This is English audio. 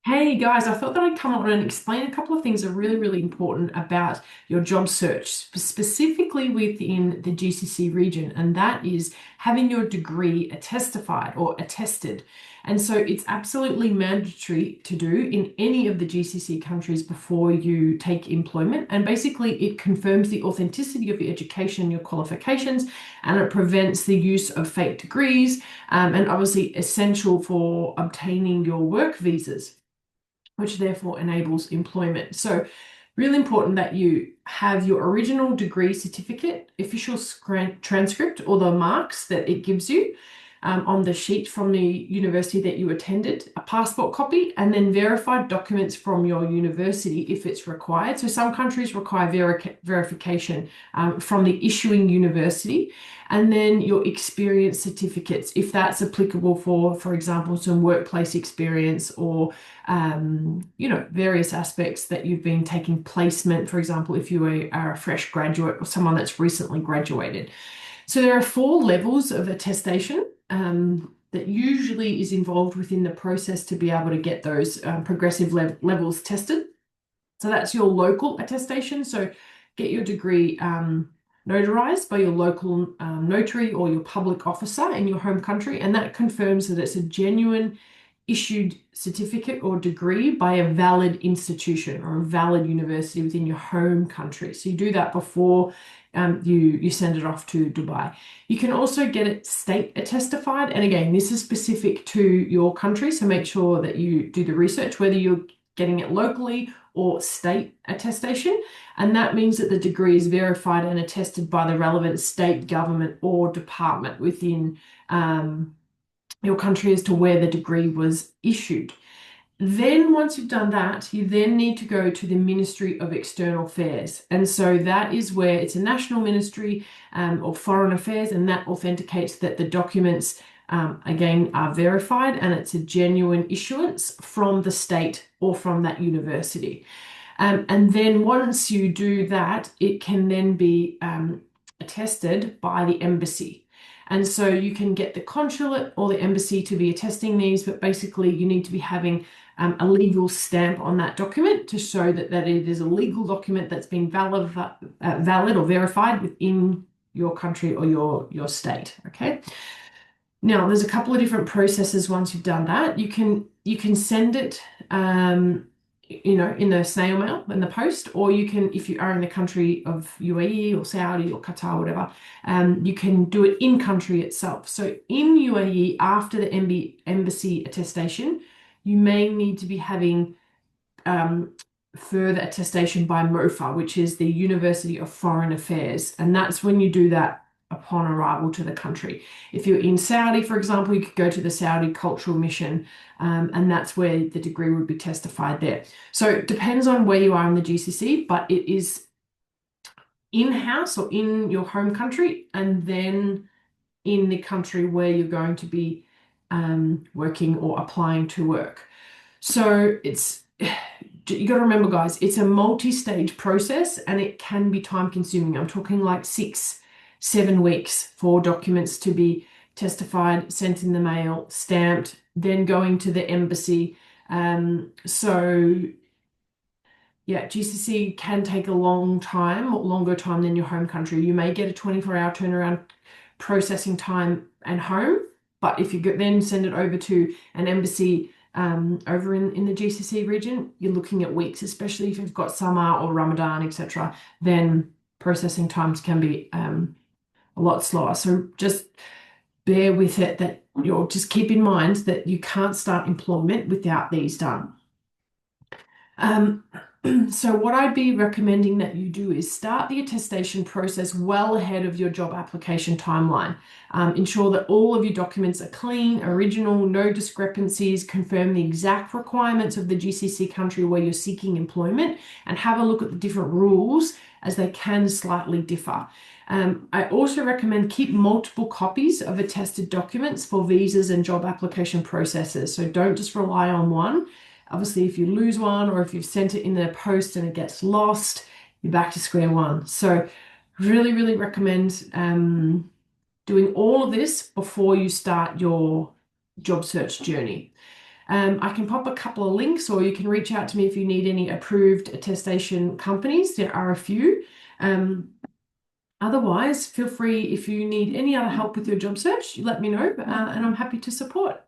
Hey guys, I thought that I'd come on and explain a couple of things that are really, really important about your job search, specifically within the GCC region, and that is having your degree attestified or attested. And so it's absolutely mandatory to do in any of the GCC countries before you take employment. And basically, it confirms the authenticity of your education, your qualifications, and it prevents the use of fake degrees, and obviously essential for obtaining your work visas, which therefore enables employment. So, really important that you have your original degree certificate, official transcript, or the marks that it gives you on the sheet from the university that you attended, a passport copy, and then verified documents from your university if it's required. So some countries require verification from the issuing university, and then your experience certificates, if that's applicable for example, some workplace experience or various aspects that you've been taking placement, for example, if you are a fresh graduate or someone that's recently graduated. So there are four levels of attestation that usually is involved within the process to be able to get those progressive levels tested. So that's your local attestation. So get your degree notarized by your local notary or your public officer in your home country, and that confirms that it's a genuine issued certificate or degree by a valid institution or a valid university within your home country. So you do that before you send it off to Dubai. You can also get it state attestified, and again, this is specific to your country, so make sure that you do the research whether you're getting it locally or state attestation, and that means that the degree is verified and attested by the relevant state government or department within your country as to where the degree was issued. Then, once you've done that, you then need to go to the Ministry of External Affairs. And so that is where it's a national ministry or foreign affairs, and that authenticates that the documents, again, are verified and it's a genuine issuance from the state or from that university. And then once you do that, it can then be attested by the embassy. And so you can get the consulate or the embassy to be attesting these, but basically you need to be having a legal stamp on that document to show that it is a legal document that's been valid or verified within your country or your state. Okay. Now, there's a couple of different processes once you've done that. You can send it, in the snail mail, in the post, or you can, if you are in the country of UAE or Saudi or Qatar, whatever, you can do it in country itself. So in UAE, after the embassy attestation, you may need to be having further attestation by MOFA, which is the University of Foreign Affairs, and that's when you do that upon arrival to the country. If you're in Saudi, for example, you could go to the Saudi Cultural Mission, and that's where the degree would be testified there. So it depends on where you are in the GCC, but it is in-house or in your home country, and then in the country where you're going to be working or applying to work. So you got to remember, guys, it's a multi-stage process and it can be time consuming. I'm talking like 6-7 weeks for documents to be testified, sent in the mail, stamped, then going to the embassy. So yeah, GCC can take a long time, longer time than your home country. You may get a 24-hour turnaround processing time at home, but if you then send it over to an embassy over in the GCC region, you're looking at weeks, especially if you've got summer or Ramadan, etc. Then processing times can be a lot slower. So just bear with it, that you'll just keep in mind that you can't start employment without these done. So what I'd be recommending that you do is start the attestation process well ahead of your job application timeline. Ensure that all of your documents are clean, original, no discrepancies, confirm the exact requirements of the GCC country where you're seeking employment, and have a look at the different rules as they can slightly differ. I also recommend keep multiple copies of attested documents for visas and job application processes. So don't just rely on one. Obviously, if you lose one or if you've sent it in the post and it gets lost, you're back to square one. So really, really recommend doing all of this before you start your job search journey. I can pop a couple of links, or you can reach out to me if you need any approved attestation companies. There are a few. Otherwise, feel free if you need any other help with your job search, let me know, and I'm happy to support.